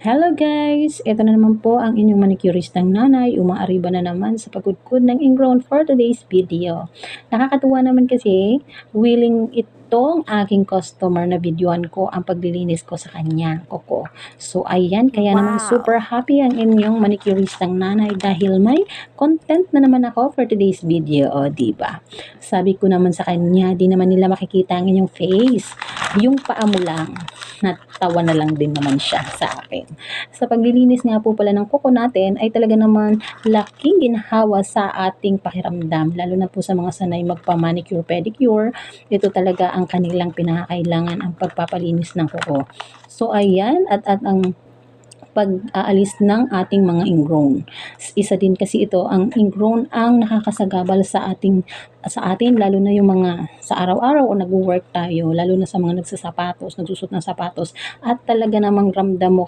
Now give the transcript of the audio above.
Hello guys! Ito na naman po ang inyong manicuristang nanay. Umaariba na naman sa pagkudkod ng ingrown for today's video. Nakakatuwa naman kasi willing itong aking customer na videoan ko ang paglilinis ko sa kanya, Koko. So ayan, kaya naman super happy ang inyong manicuristang nanay dahil may content na naman ako for today's video, o diba? Sabi ko naman sa kanya, di naman nila makikita ang inyong face. Yung paa mo lang, natawa na lang din naman siya sa akin. Sa paglilinis nga po pala ng kuko natin ay talaga naman laking ginhawa sa ating pakiramdam, lalo na po sa mga sanay magpa-manicure, pedicure. Ito talaga ang kanilang pinakakailangan, ang pagpapalinis ng kuko. So ayan, at ang pag-aalis ng ating mga ingrown. Isa din kasi ito, ang ingrown ang nakakasagabal sa atin, lalo na yung mga sa araw-araw o nag-work tayo, lalo na sa mga nagsusuot ng sapatos, at talaga namang ramdam mo